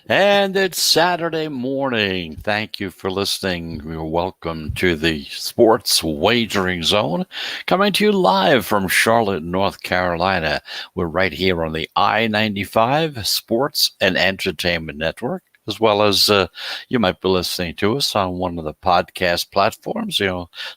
And it's Saturday morning. Thank you for listening. You're welcome to the Sports Wagering Zone, coming to you live from Charlotte, North Carolina. We're right here on the I-95 Sports and Entertainment Network, as well as you might be listening to us on one of the podcast platforms,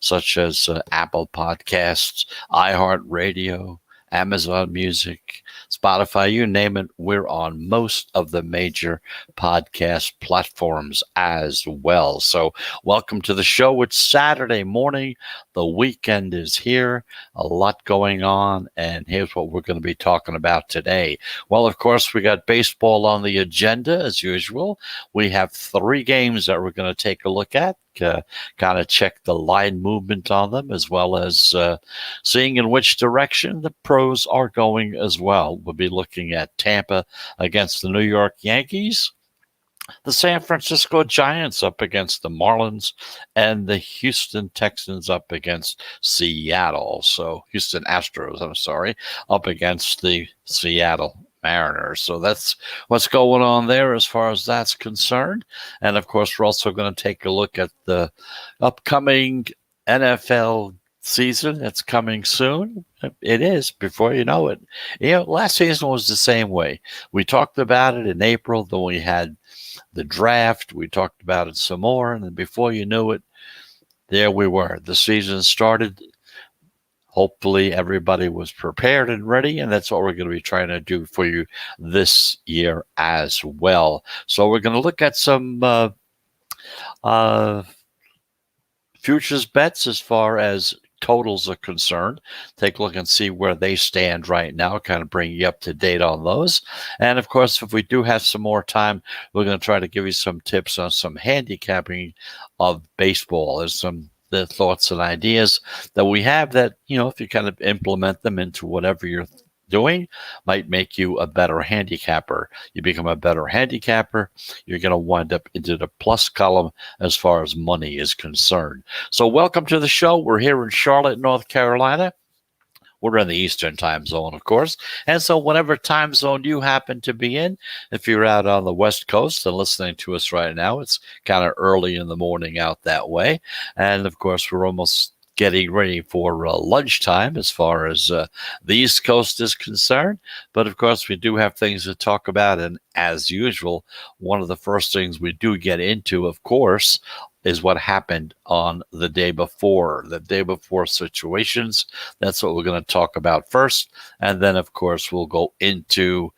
such as Apple Podcasts, iHeartRadio, Amazon Music, Spotify, you name it. We're on most of the major podcast platforms as well. So welcome to the show. It's Saturday morning. The weekend is here. A lot going on. And here's what we're going to be talking about today. Well, of course, we got baseball on the agenda as usual. We have 3 games that we're going to take a look at. Kind of check the line movement on them, as well as seeing in which direction the pros are going as well. We'll be looking at Tampa against the New York Yankees, the San Francisco Giants up against the Marlins, and the Houston Texans up against Seattle. So Houston Astros, up against the Seattle Mariners. So that's what's going on there as far as that's concerned. And of course, we're also going to take a look at the upcoming NFL season that's coming soon. It is, before you know it. Last season was the same way. We talked about it in April, then we had the draft. We talked about it some more, and then before you knew it, there we were. The season started. Hopefully everybody was prepared and ready, and that's what we're going to be trying to do for you this year as well. So we're going to look at some futures bets as far as totals are concerned. Take a look and see where they stand right now, kind of bring you up to date on those. And of course, if we do have some more time, we're going to try to give you some tips on some handicapping of baseball. There's some the thoughts and ideas that we have that, if you kind of implement them into whatever you're doing, might make you a better handicapper. You become a better handicapper, you're going to wind up into the plus column as far as money is concerned. So welcome to the show. We're here in Charlotte, North Carolina. We're in the Eastern time zone, of course. And so whatever time zone you happen to be in, if you're out on the West Coast and listening to us right now, it's kind of early in the morning out that way. And, of course, we're almost getting ready for lunchtime as far as the East Coast is concerned. But, of course, we do have things to talk about. And as usual, one of the first things we do get into, of course, is what happened on the day before situations. That's what we're going to talk about first. And then, of course, we'll go into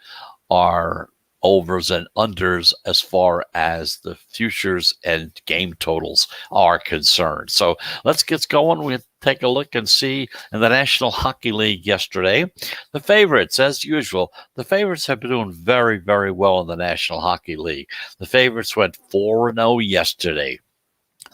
our overs and unders as far as the futures and game totals are concerned. So let's get going. We'll take a look and see in the National Hockey League yesterday. The favorites, as usual, the favorites have been doing very, very well in the National Hockey League. The favorites went 4-0 yesterday.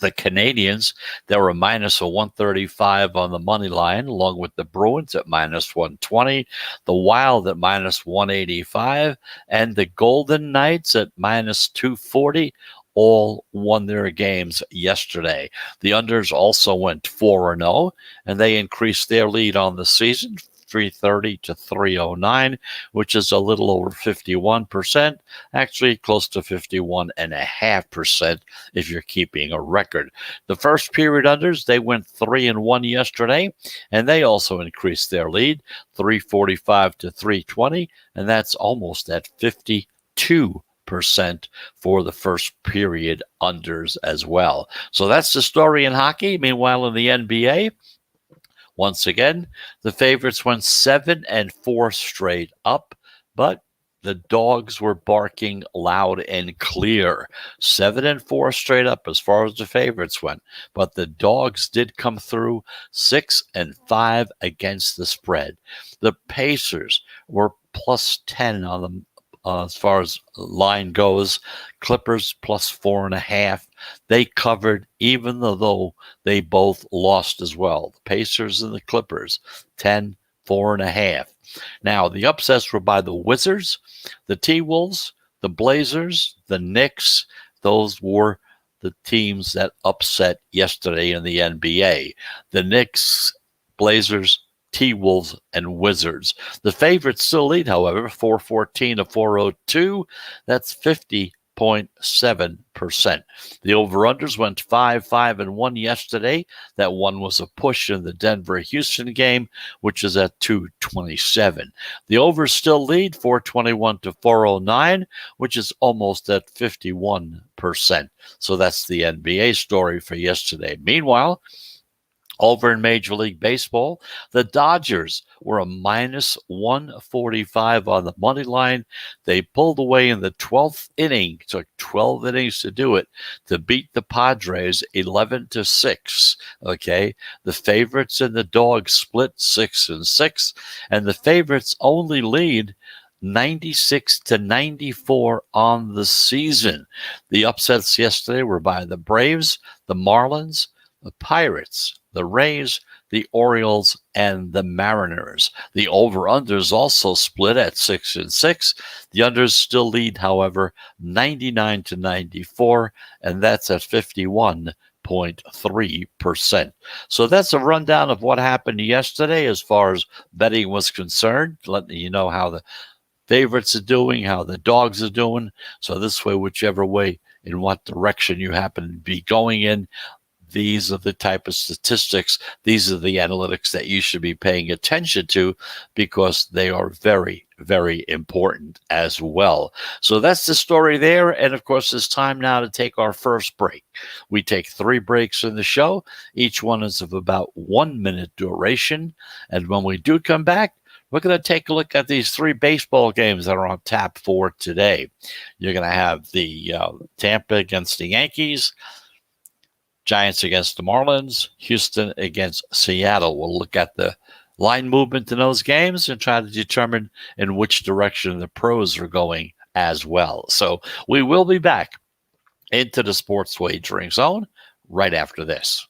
The Canadians, they were minus a 135 on the money line, along with the Bruins at minus 120, the Wild at minus 185, and the Golden Knights at minus 240. All won their games yesterday. The unders also went 4-0, and they increased their lead on the season, 330 to 309, which is a little over 51%, actually close to 51.5% if you're keeping a record. The first period unders, they went 3-1 yesterday, and they also increased their lead, 345 to 320, and that's almost at 52% for the first period unders as well. So that's the story in hockey. Meanwhile, in the NBA, once again, the favorites went 7-4 straight up, but The dogs were barking loud and clear. 7-4 straight up as far as the favorites went. But the dogs did come through 6-5 against the spread. The Pacers were plus 10 on them. As far as line goes, Clippers plus 4.5. They covered, even though they both lost as well. The Pacers and the Clippers, 10, 4.5. Now, the upsets were by the Wizards, the T-Wolves, the Blazers, the Knicks. Those were the teams that upset yesterday in the NBA. The Knicks, Blazers, T-Wolves, and Wizards. The favorites still lead, however, 414 to 402. That's 50.7%. The over-unders went 5-5-1 yesterday. That one was a push in the Denver-Houston game, which is at 227. The overs still lead 421 to 409, which is almost at 51%. So that's the NBA story for yesterday. Meanwhile, over in Major League Baseball, the Dodgers were a minus 145 on the money line. They pulled away in the 12th inning. It took 12 innings to do it, to beat the Padres 11-6. Okay, the favorites and the dogs split 6-6, and the favorites only lead 96-94 on the season. The upsets yesterday were by the Braves, the Marlins, the Pirates, the Rays, the Orioles, and the Mariners. The over-unders also split at 6-6. The unders still lead, however, 99-94, and that's at 51.3%. So that's a rundown of what happened yesterday as far as betting was concerned, letting you know how the favorites are doing, how the dogs are doing. So this way, whichever way, in what direction you happen to be going in, these are the type of statistics, these are the analytics that you should be paying attention to, because they are very, very important as well. So that's the story there. And of course, it's time now to take our first break. We take 3 breaks in the show. Each one is of about 1 minute duration. And when we do come back, we're going to take a look at these 3 baseball games that are on tap for today. You're going to have the Tampa against the Yankees, Giants against the Marlins, Houston against Seattle. We'll look at the line movement in those games and try to determine in which direction the pros are going as well. So we will be back into the sports wagering zone right after this.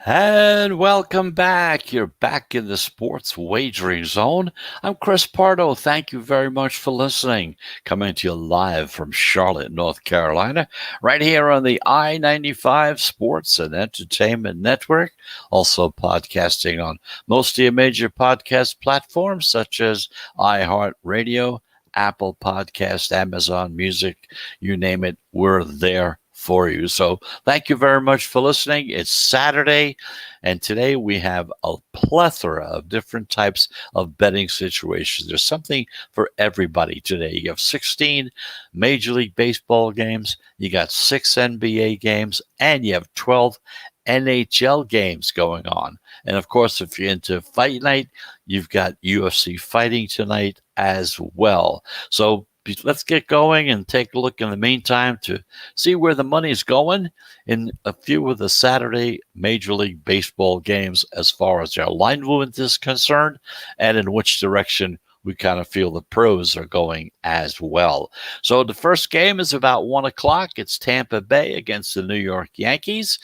And welcome back. You're back in the sports wagering zone. I'm Chris Pardo. Thank you very much for listening. Coming to you live from Charlotte, North Carolina, right here on the I-95 Sports and Entertainment Network. Also podcasting on most of your major podcast platforms such as iHeartRadio, Apple Podcast, Amazon Music, you name it, we're there for you. So thank you very much for listening. It's Saturday, and today we have a plethora of different types of betting situations. There's something for everybody today. You have 16 Major League Baseball games, you got 6 NBA games, and you have 12 NHL games going on. And of course, if you're into fight night, you've got UFC fighting tonight as well. So let's get going and take a look in the meantime to see where the money's going in a few of the Saturday Major League Baseball games as far as our line movement is concerned, and in which direction we kind of feel the pros are going as well. So the first game is about 1 o'clock. It's Tampa Bay against the New York Yankees.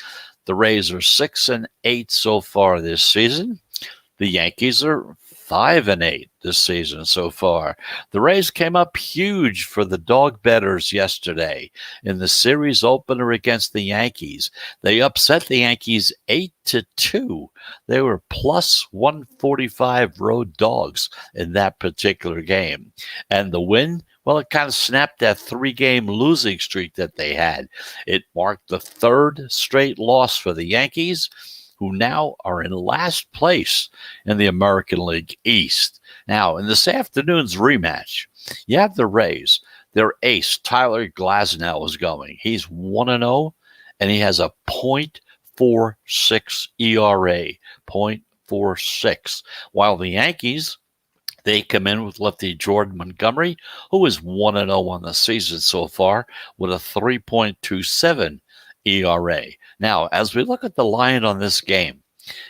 The Rays are 6-8 so far this season. The Yankees are 5-8 this season so far. The Rays came up huge for the dog bettors yesterday in the series opener against the Yankees. They upset the Yankees 8-2. They were plus 145 road dogs in that particular game. And the win, well, it kind of snapped that 3-game losing streak that they had. It marked the third straight loss for the Yankees, who now are in last place in the American League East. Now, in this afternoon's rematch, you have the Rays. Their ace, Tyler Glasnow, is going. He's 1-0, and he has a .46 ERA, .46. While the Yankees, they come in with lefty Jordan Montgomery, who is 1-0 on the season so far with a 3.27 ERA. Now, as we look at the line on this game,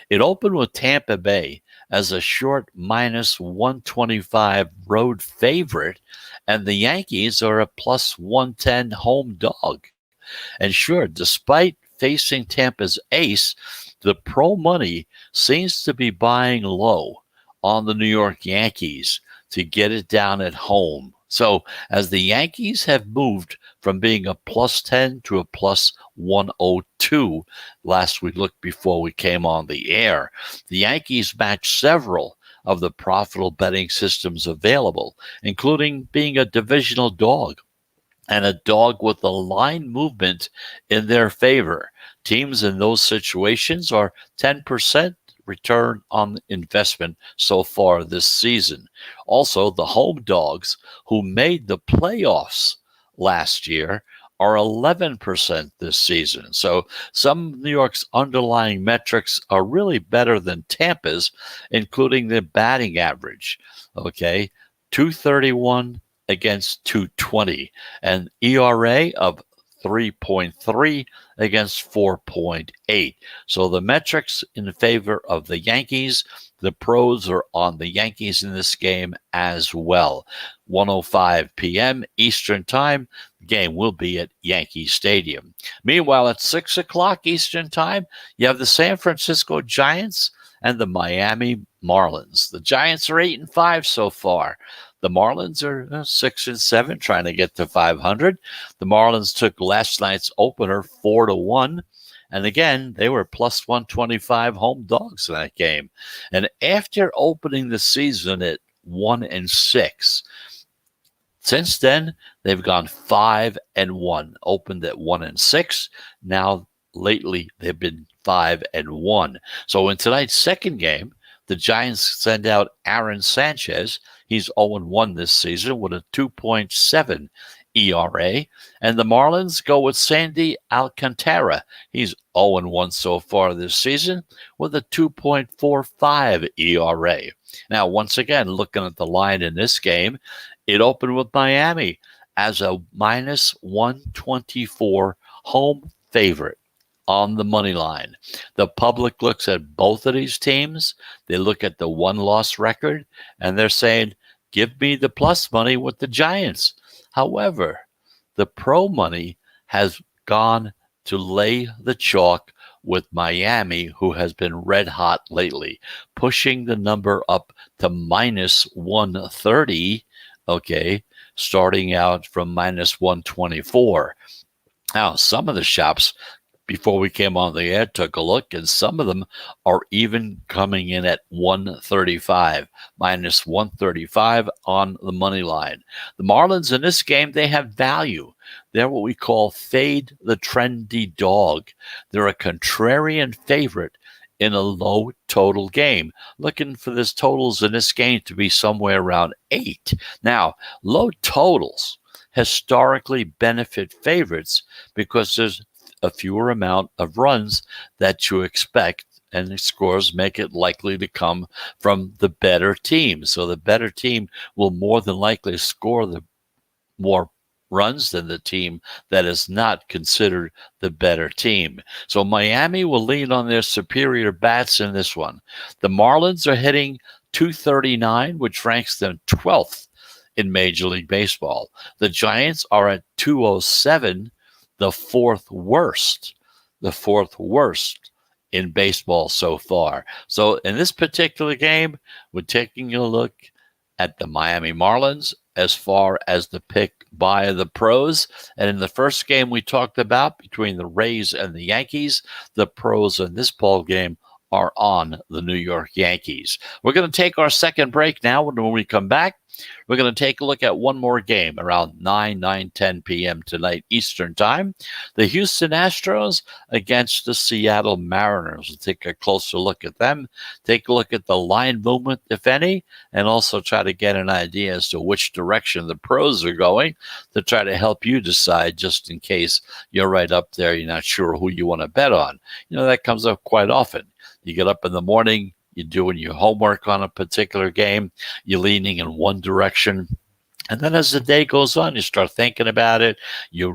it opened with Tampa Bay as a short minus 125 road favorite, and the Yankees are a plus 110 home dog. And sure, despite facing Tampa's ace, the pro money seems to be buying low on the New York Yankees to get it down at home. So as the Yankees have moved from being a plus 10 to a plus 102 last we looked before we came on the air, the Yankees match several of the profitable betting systems available, including being a divisional dog and a dog with a line movement in their favor. Teams in those situations are 10% return on investment so far this season. Also, the home dogs who made the playoffs last year are 11% this season. So some of New York's underlying metrics are really better than Tampa's, including the batting average. Okay, 231 against 220, and ERA of 3.3 against 4.8. So the metrics in favor of the Yankees. The pros are on the Yankees in this game as well. 1:05 p.m. Eastern Time. The game will be at Yankee Stadium. Meanwhile, at 6 o'clock Eastern Time, you have the San Francisco Giants and the Miami Marlins. The Giants are 8-5 so far. The Marlins are 6-7, trying to get to 500. The Marlins took last night's opener 4-1. And again, they were plus 125 home dogs in that game. And after opening the season at 1-6, since then, they've gone 5-1, opened at 1-6. Now, lately, they've been 5-1. So in tonight's second game, the Giants send out Aaron Sanchez. He's 0-1 this season with a 2.7 ERA. And the Marlins go with Sandy Alcantara. He's 0-1 so far this season with a 2.45 ERA. Now, once again, looking at the line in this game, it opened with Miami as a minus 124 home favorite on the money line. The public looks at both of these teams. They look at the one-loss record, and they're saying, give me the plus money with the Giants. However, the pro money has gone to lay the chalk with Miami, who has been red hot lately, pushing the number up to minus 130, okay, starting out from minus 124. Now, some of the shops, before we came on the air, took a look, and some of them are even coming in at 135, minus 135 on the money line. The Marlins in this game, they have value. They're what we call fade the trendy dog. They're a contrarian favorite in a low total game. Looking for this totals in this game to be somewhere around 8. Now, low totals historically benefit favorites because there's a fewer amount of runs that you expect, and the scores make it likely to come from the better team. So the better team will more than likely score the more runs than the team that is not considered the better team. So Miami will lean on their superior bats in this one. The Marlins are hitting .239, which ranks them 12th in Major League Baseball. The Giants are at .207, the fourth worst in baseball so far. So in this particular game, we're taking a look at the Miami Marlins as far as the pick by the pros. And in the first game we talked about between the Rays and the Yankees, the pros in this ball game are on the New York Yankees. We're going to take our second break now, and when we come back, we're going to take a look at one more game around 10 p.m. tonight Eastern Time. The Houston Astros against the Seattle Mariners. We'll take a closer look at them, take a look at the line movement, if any, and also try to get an idea as to which direction the pros are going to try to help you decide, just in case you're right up there, you're not sure who you want to bet on. You know, that comes up quite often. You get up in the morning, you're doing your homework on a particular game, you're leaning in one direction, and then as the day goes on, you start thinking about it, you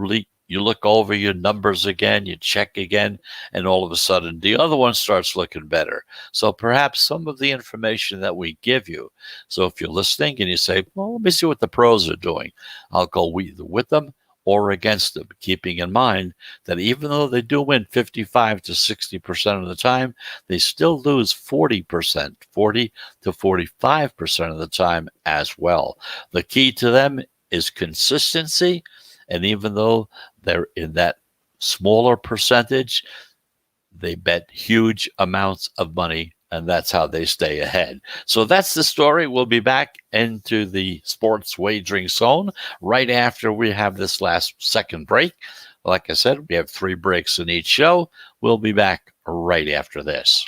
look over your numbers again, you check again, and all of a sudden the other one starts looking better. So perhaps some of the information that we give you, so if you're listening and you say, well, let me see what the pros are doing, I'll go either with them or against them, keeping in mind that even though they do win 55 to 60% of the time, they still lose 40 to 45% of the time as well. The key to them is consistency, and even though they're in that smaller percentage, they bet huge amounts of money, and that's how they stay ahead. So that's the story. We'll be back into the sports wagering zone right after we have this last second break. Like I said, we have 3 breaks in each show. We'll be back right after this.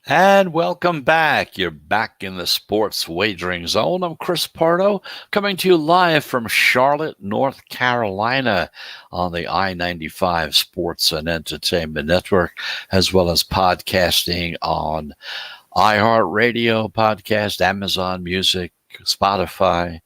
And welcome back. You're back in the sports wagering zone. I'm Chris Pardo, coming to you live from Charlotte, North Carolina, on the I-95 Sports and Entertainment Network, as well as podcasting on iHeartRadio podcast, Amazon Music, Spotify,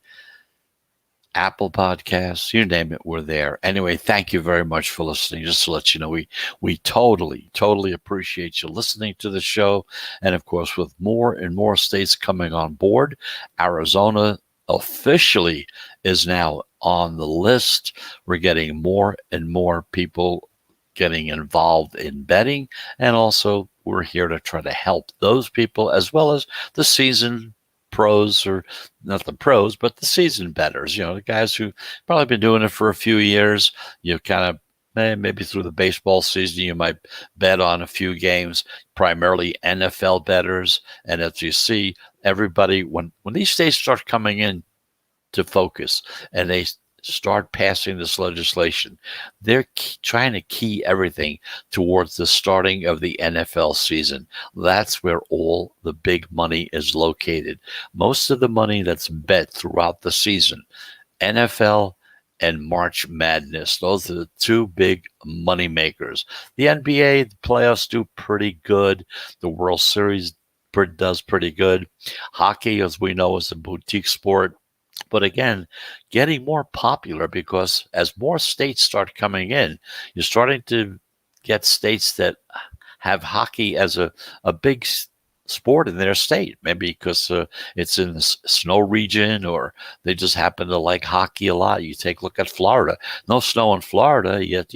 Apple Podcasts, you name it, we're there. Anyway, thank you very much for listening. Just to let you know, we totally appreciate you listening to the show. And of course, with more and more states coming on board, Arizona officially is now on the list. We're getting more and more people getting involved in betting. And also, we're here to try to help those people as well as the seasoned pros, or not the pros, but the seasoned bettors, the guys who probably been doing it for a few years. You kind of, maybe through the baseball season, you might bet on a few games, primarily NFL bettors. And as you see, everybody, when these states start coming in to focus and they start passing this legislation. They're trying to key everything towards the starting of the NFL season. That's where all the big money is located. Most of the money that's bet throughout the season, NFL and March Madness, those are the two big money makers. The NBA, the playoffs do pretty good. The World Series does pretty good. Hockey, as we know, is a boutique sport. But again, getting more popular because as more states start coming in, you're starting to get states that have hockey as a big sport in their state, maybe because it's in the snow region or they just happen to like hockey a lot. You take a look at Florida. No snow in Florida, yet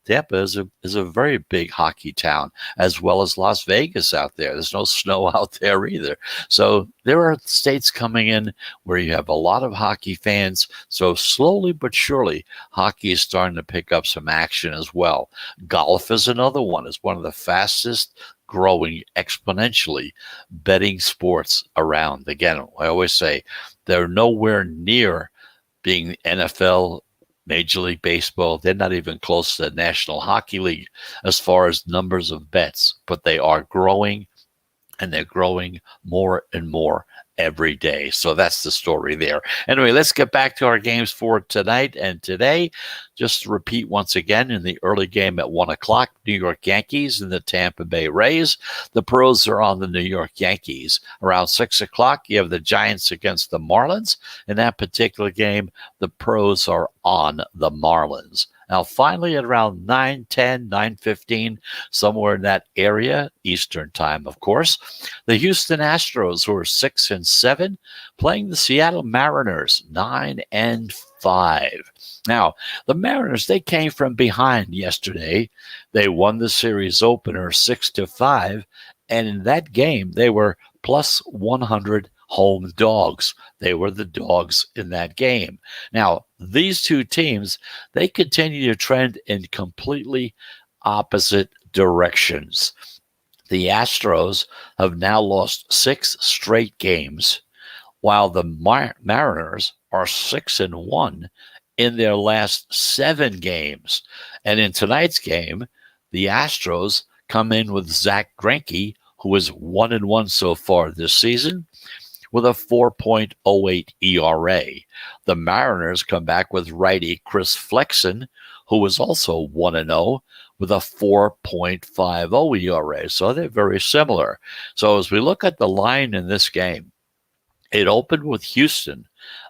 Tampa is a very big hockey town, as well as Las Vegas out there. There's no snow out there either. So there are states coming in where you have a lot of hockey fans. So slowly but surely, hockey is starting to pick up some action as well. Golf is another one. It's one of the fastest growing exponentially betting sports around. Again, I always say they're nowhere near being NFL, Major League Baseball. They're not even close to the National Hockey League as far as numbers of bets, but they are growing, and they're growing more and more every day. So that's the story there. Anyway, let's get back to our games for tonight and today. Just to repeat once again, in the early game at 1 o'clock, New York Yankees and the Tampa Bay Rays. The pros are on the New York Yankees. Around 6 o'clock, you have the Giants against the Marlins. In that particular game, the pros are on the Marlins. Now, finally, at around 9:10, 9:15, somewhere in that area, Eastern time, of course, the Houston Astros, who are 6-7, playing the Seattle Mariners, 9-5. Now, the Mariners, they came from behind yesterday. They won the series opener 6-5, and in that game, they were plus 100 home dogs. They were the dogs in that game. Now, these two teams, they continue to trend in completely opposite directions. The Astros have now lost 6 straight games, while the Mariners are 6-1 in their last 7 games. And in tonight's game, the Astros come in with Zach Greinke, who is 1-1 so far this season, with a 4.08 ERA. The Mariners come back with righty Chris Flexen, who is also 1-0 with a 4.50 ERA. So they're very similar. So as we look at the line in this game, it opened with Houston,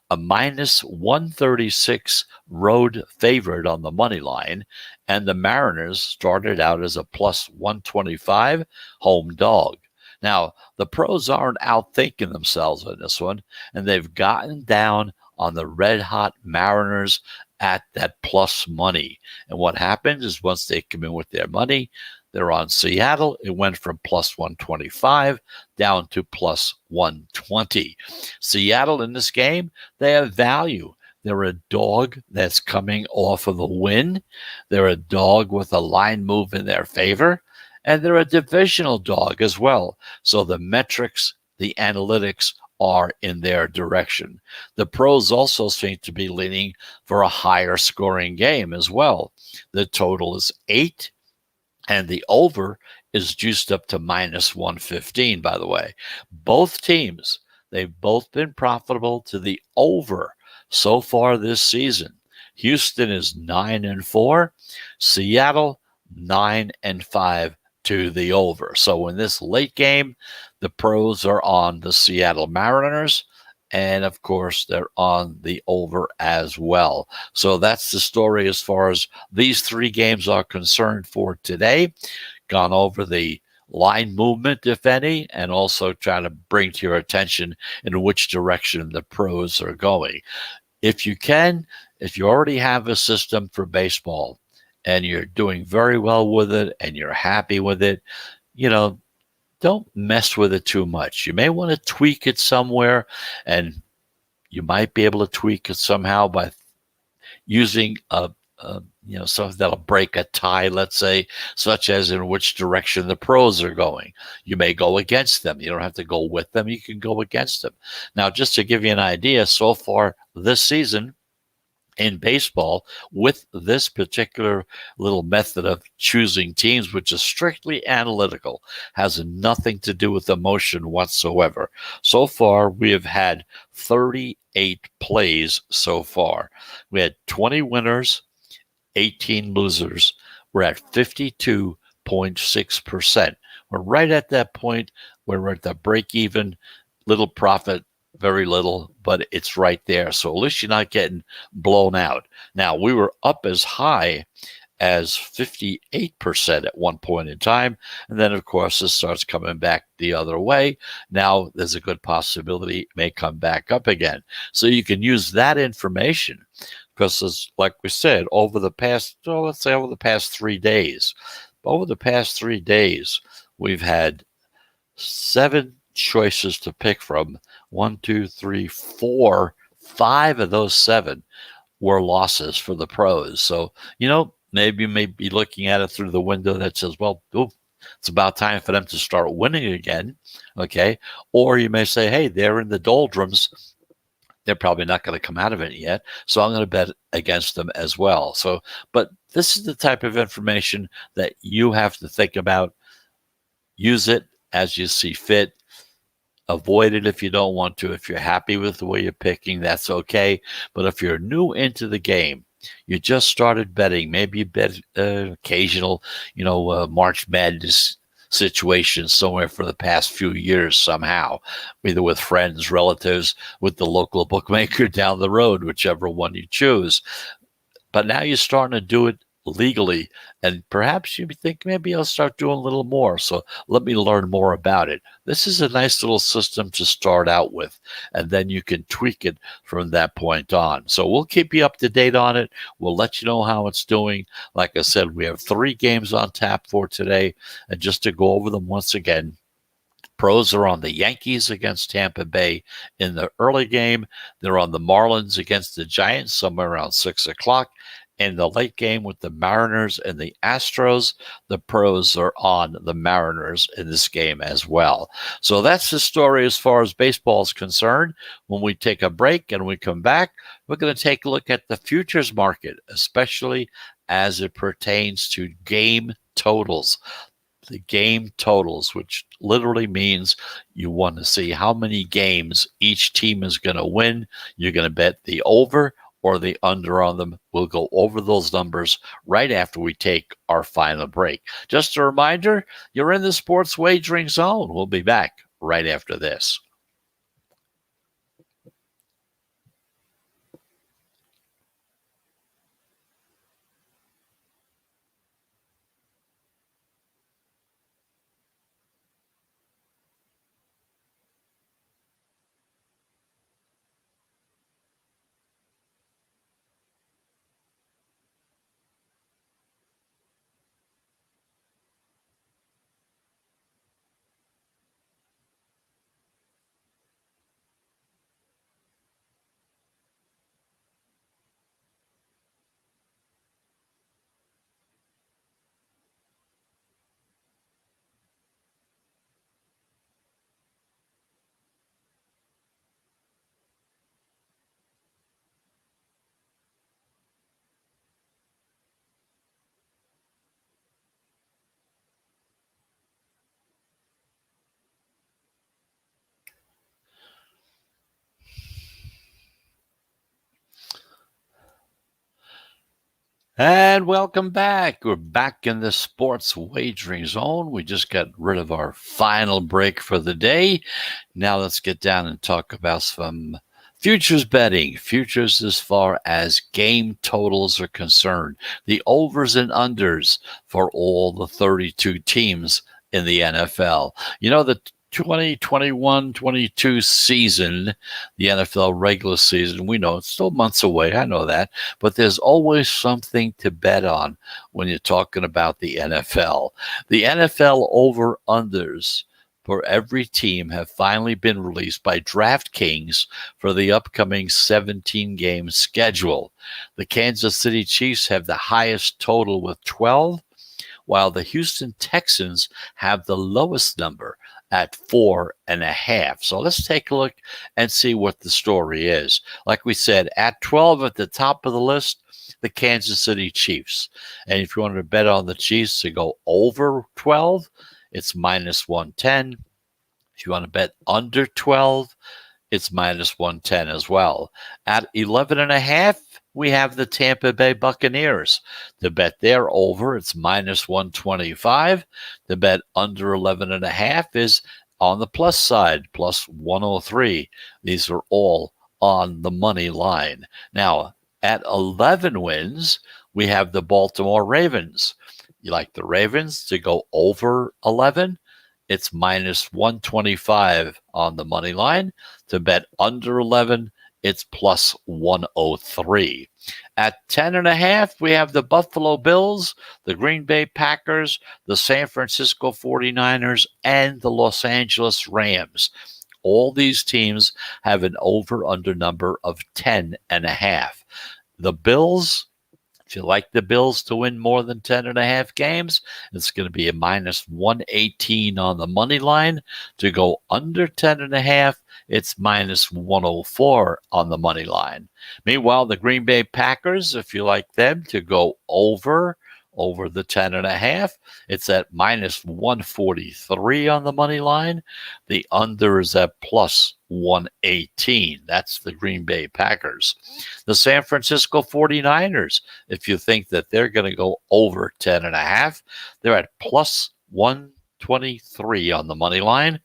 a minus 136 road favorite on the money line, and the Mariners started out as a plus 125 home dog. Now, the pros aren't outthinking themselves on this one, and they've gotten down on the red-hot Mariners at that plus money. And what happens is once they come in with their money, they're on Seattle. It went from plus 125 down to plus 120. Seattle in this game, they have value. They're a dog that's coming off of a win. They're a dog with a line move in their favor. And they're a divisional dog as well. So the metrics, the analytics are in their direction. The pros also seem to be leaning for a higher scoring game as well. The total is 8, and the over is juiced up to minus 115, by the way. Both teams, they've both been profitable to the over so far this season. Houston is 9-4, Seattle 9-5 to the over. So in this late game, the pros are on the Seattle Mariners, and of course, they're on the over as well. So that's the story as far as these 3 games are concerned for today. Gone over the line movement, if any, and also trying to bring to your attention in which direction the pros are going. If you can, if you already have a system for baseball, and you're doing very well with it, and you're happy with it, don't mess with it too much. You may want to tweak it somewhere, and you might be able to tweak it somehow by using something that'll break a tie, let's say, such as in which direction the pros are going. You may go against them. You don't have to go with them. You can go against them. Now, just to give you an idea, so far this season, in baseball with this particular little method of choosing teams, which is strictly analytical, has nothing to do with emotion whatsoever. So far, we have had 38 plays so far. We had 20 winners, 18 losers. We're at 52.6%. We're right at that point where we're at the break even, little profit, very little, but it's right there. So at least you're not getting blown out. Now, we were up as high as 58% at one point in time. And then, of course, this starts coming back the other way. Now, there's a good possibility it may come back up again. So you can use that information because, like we said, over the past 3 days, we've had 7 choices to pick from. 1, 2, 3, 4, 5 of those 7 were losses for the pros. So, maybe you may be looking at it through the window that says, well, it's about time for them to start winning again. Okay. Or you may say, hey, they're in the doldrums. They're probably not going to come out of it yet. So I'm going to bet against them as well. So, but this is the type of information that you have to think about. Use it as you see fit. Avoid it if you don't want to. If you're happy with the way you're picking, that's okay. But if you're new into the game, you just started betting, maybe you bet occasional, March Madness situation somewhere for the past few years somehow, either with friends, relatives, with the local bookmaker down the road, whichever one you choose. But now you're starting to do it legally, and perhaps you think maybe I'll start doing a little more. So let me learn more about it. This is a nice little system to start out with, and then you can tweak it from that point on. So we'll keep you up to date on it. We'll let you know how it's doing. Like I said, we have 3 games on tap for today, and just to go over them once again, pros are on the Yankees against Tampa Bay in the early game. They're on the Marlins against the Giants somewhere around 6 o'clock. In the late game with the Mariners and the Astros, the pros are on the Mariners in this game as well. So that's the story as far as baseball is concerned. When we take a break and we come back, we're going to take a look at the futures market, especially as it pertains to game totals. The game totals, which literally means you want to see how many games each team is going to win. You're going to bet the over or the under on them. We'll go over those numbers right after we take our final break. Just a reminder, you're in the sports wagering zone. We'll be back right after this. And welcome back. We're back in the sports wagering zone. We just got rid of our final break for the day. Now let's get down and talk about some futures betting. Futures as far as game totals are concerned. The overs and unders for all the 32 teams in the NFL. The 2021-22 season, the NFL regular season, we know it's still months away. I know that. But there's always something to bet on when you're talking about the NFL. The NFL over-unders for every team have finally been released by DraftKings for the upcoming 17-game schedule. The Kansas City Chiefs have the highest total with 12, while the Houston Texans have the lowest number at 4.5. So let's take a look and see what the story is. Like we said, at 12 at the top of the list, the Kansas City Chiefs. And if you wanted to bet on the Chiefs to go over 12, it's minus 110. If you want to bet under 12, it's minus 110 as well. At 11.5, we have the Tampa Bay Buccaneers. To bet there over, it's minus 125. To bet under 11.5 is on the plus side, plus 103. These are all on the money line. Now, at 11 wins, we have the Baltimore Ravens. You like the Ravens to go over 11? It's minus 125 on the money line. To bet under 11, it's plus 103. At 10.5, we have the Buffalo Bills, the Green Bay Packers, the San Francisco 49ers, and the Los Angeles Rams. All these teams have an over-under number of 10.5. The Bills, if you like the Bills to win more than 10.5 games, it's going to be a minus 118 on the money line. To go under 10.5, it's minus 104 on the money line. Meanwhile, the Green Bay Packers, if you like them to go over the 10.5, it's at minus 143 on the money line. The under is at plus 118. That's the Green Bay Packers. The San Francisco 49ers, if you think that they're going to go over 10.5, they're at plus 123 on the money line.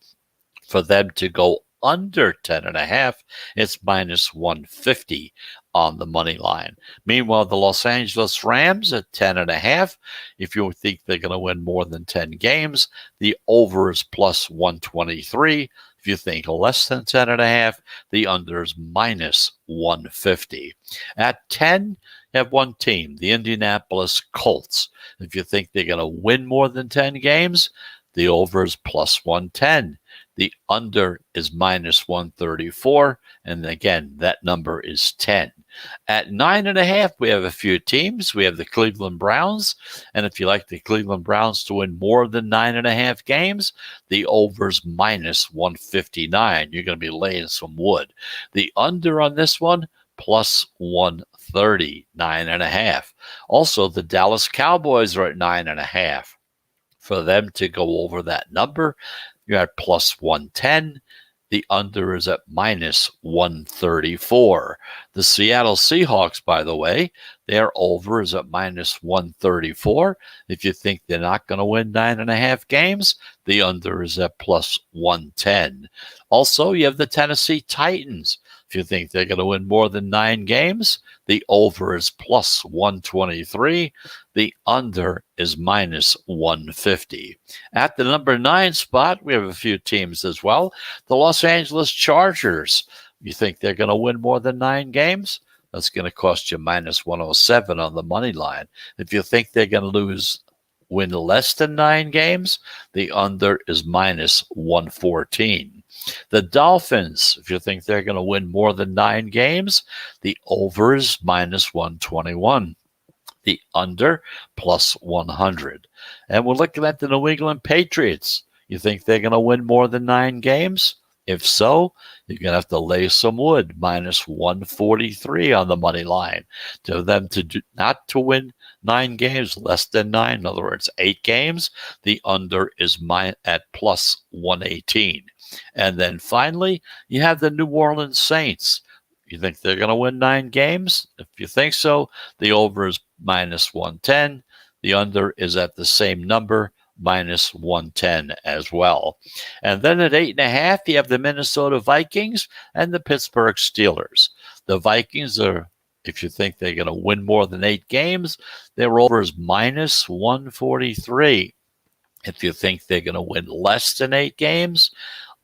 For them to go under 10.5, it's minus 150 on the money line. Meanwhile, the Los Angeles Rams at 10.5. If you think they're going to win more than 10 games, the over is plus 123. If you think less than 10.5, the under is minus 150. At 10, you have one team, the Indianapolis Colts. If you think they're going to win more than 10 games, the over is plus 110. The under is minus 134. And again, that number is 10. At 9.5, we have a few teams. We have the Cleveland Browns. And if you like the Cleveland Browns to win more than 9.5 games, the over is minus 159. You're going to be laying some wood. The under on this one, plus 130, 9.5. Also, the Dallas Cowboys are at 9.5. For them to go over that number, you're at plus 110. The under is at minus 134. The Seattle Seahawks, by the way, their over is at minus 134. If you think they're not going to win 9.5 games, the under is at plus 110. Also, you have the Tennessee Titans. If you think they're going to win more than 9 games, the over is plus 123. The under is minus 150. At the number 9 spot, we have a few teams as well. The Los Angeles Chargers. You think they're going to win more than 9 games? That's going to cost you minus 107 on the money line. If you think they're going to win less than 9 games, the under is minus 114. The Dolphins, if you think they're going to win more than 9 games, the over is minus 121. The under, plus 100. And we're looking at the New England Patriots. You think they're going to win more than 9 games? If so, you're going to have to lay some wood, minus 143 on the money line. To them not to win 9 games, less than 9, in other words, 8 games, the under is at plus 118. And then finally, you have the New Orleans Saints. You think they're going to win 9 games? If you think so, the over is minus 110. The under is at the same number, minus 110 as well. And then at 8.5, you have the Minnesota Vikings and the Pittsburgh Steelers. The Vikings are, if you think they're going to win more than 8 games, their over is minus 143. If you think they're going to win less than 8 games,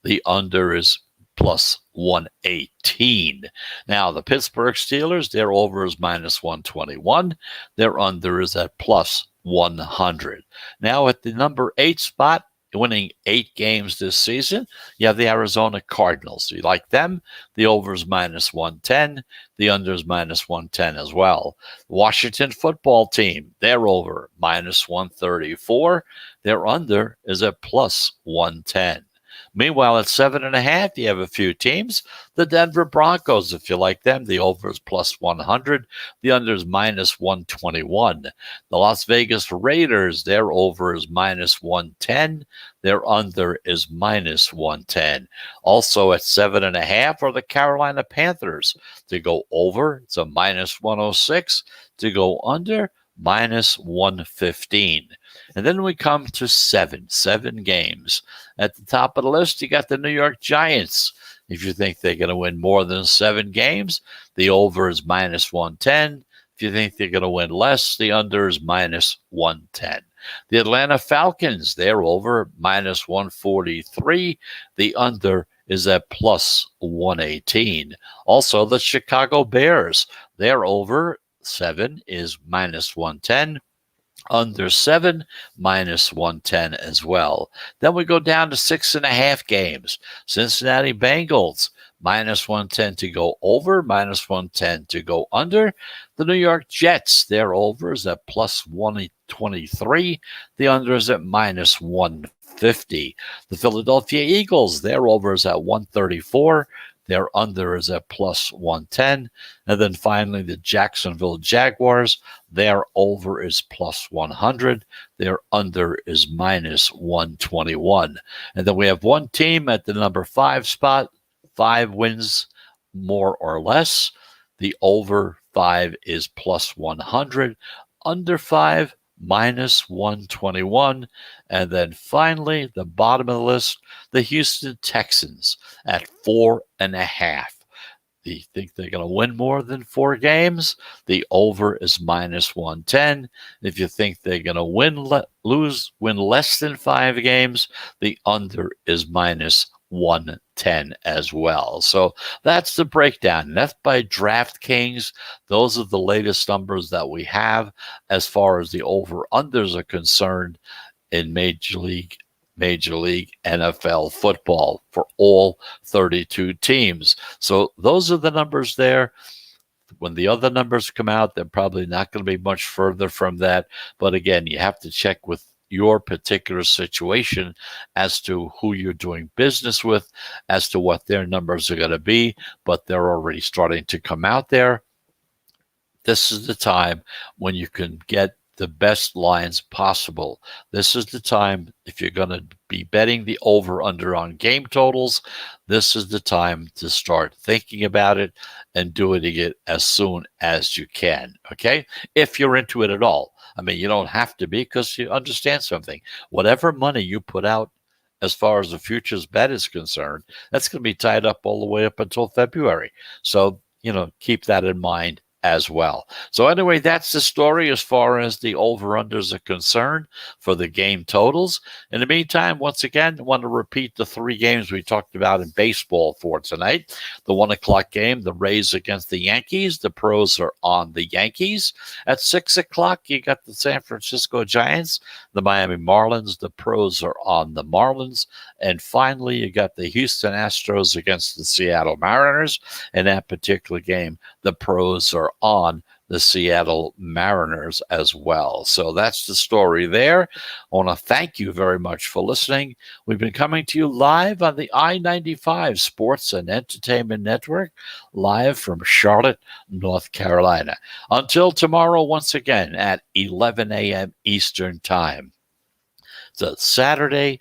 the under is plus 118. Now, the Pittsburgh Steelers, their over is minus 121. Their under is at plus 100. Now, at the number 8 spot, winning 8 games this season, you have the Arizona Cardinals. You like them? The over is minus 110. The under is minus 110 as well. Washington football team, their over, minus 134. Their under is at plus 110. Meanwhile, at 7.5, you have a few teams. The Denver Broncos, if you like them, the over is plus 100. The under is minus 121. The Las Vegas Raiders, their over is minus 110. Their under is minus 110. Also at 7.5 are the Carolina Panthers. To go over, it's a minus 106. To go under, minus 115. And then we come to seven games. At the top of the list, you got the New York Giants. If you think they're going to win more than 7 games, the over is minus 110. If you think they're going to win less, the under is minus 110. The Atlanta Falcons, they're over minus 143. The under is at plus 118. Also, the Chicago Bears, they're over 7 is minus 110. Under 7, minus 110 as well. Then we go down to 6.5 games. Cincinnati Bengals, minus 110 to go over, minus 110 to go under. The New York Jets, their over is at plus 123. The under is at minus 150. The Philadelphia Eagles, their over is at 134. Their under is at plus 110. And then finally, the Jacksonville Jaguars, their over is plus 100. Their under is minus 121. And then we have one team at the number 5 spot, 5 wins more or less. The over 5 is plus 100. Under 5, minus 121. And then finally, the bottom of the list, the Houston Texans at 4.5. Do you think they're going to win more than 4 games? The over is minus 110. If you think they're going to win less than 5 games, the under is minus 110 as well. So that's the breakdown. And that's by DraftKings. Those are the latest numbers that we have as far as the over-unders are concerned in Major League NFL football for all 32 teams. So those are the numbers there. When the other numbers come out, they're probably not going to be much further from that. But again, you have to check with your particular situation as to who you're doing business with, as to what their numbers are going to be. But they're already starting to come out there. This is the time when you can get the best lines possible. This is the time, if you're going to be betting the over-under on game totals, this is the time to start thinking about it and doing it as soon as you can, okay? If you're into it at all. I mean, you don't have to be, because you understand something. Whatever money you put out as far as the futures bet is concerned, that's going to be tied up all the way up until February. So, keep that in mind as well. So anyway, that's the story as far as the over-unders are concerned for the game totals. In the meantime, once again, I want to repeat the 3 games we talked about in baseball for tonight. The 1 o'clock game, the Rays against the Yankees. The pros are on the Yankees. At 6 o'clock, you got the San Francisco Giants, the Miami Marlins. The pros are on the Marlins. And finally, you got the Houston Astros against the Seattle Mariners. In that particular game, the pros are on the Seattle Mariners as well. So that's the story there. I want to thank you very much for listening. We've been coming to you live on the I-95 Sports and Entertainment Network, live from Charlotte, North Carolina. Until tomorrow, once again, at 11 a.m. Eastern Time. It's a Saturday.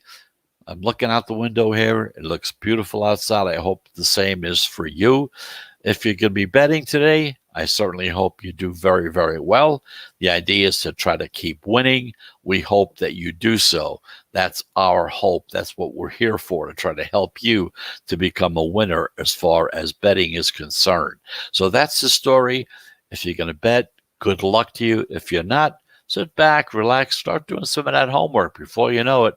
I'm looking out the window here. It looks beautiful outside. I hope the same is for you. If you're going to be betting today, I certainly hope you do very, very well. The idea is to try to keep winning. We hope that you do so. That's our hope. That's what we're here for, to try to help you to become a winner as far as betting is concerned. So that's the story. If you're going to bet, good luck to you. If you're not, sit back, relax, start doing some of that homework. Before you know it,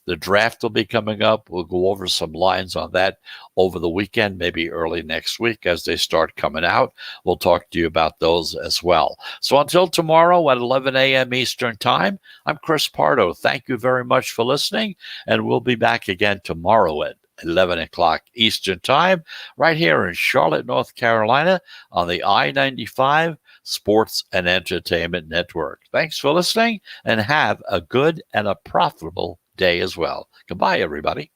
the draft will be coming up. We'll go over some lines on that over the weekend, maybe early next week as they start coming out. We'll talk to you about those as well. So until tomorrow at 11 a.m. Eastern Time, I'm Chris Pardo. Thank you very much for listening, and we'll be back again tomorrow at 11 o'clock Eastern Time, right here in Charlotte, North Carolina, on the I-95 Sports and Entertainment Network. Thanks for listening, and have a good and a profitable day as well. Goodbye, everybody.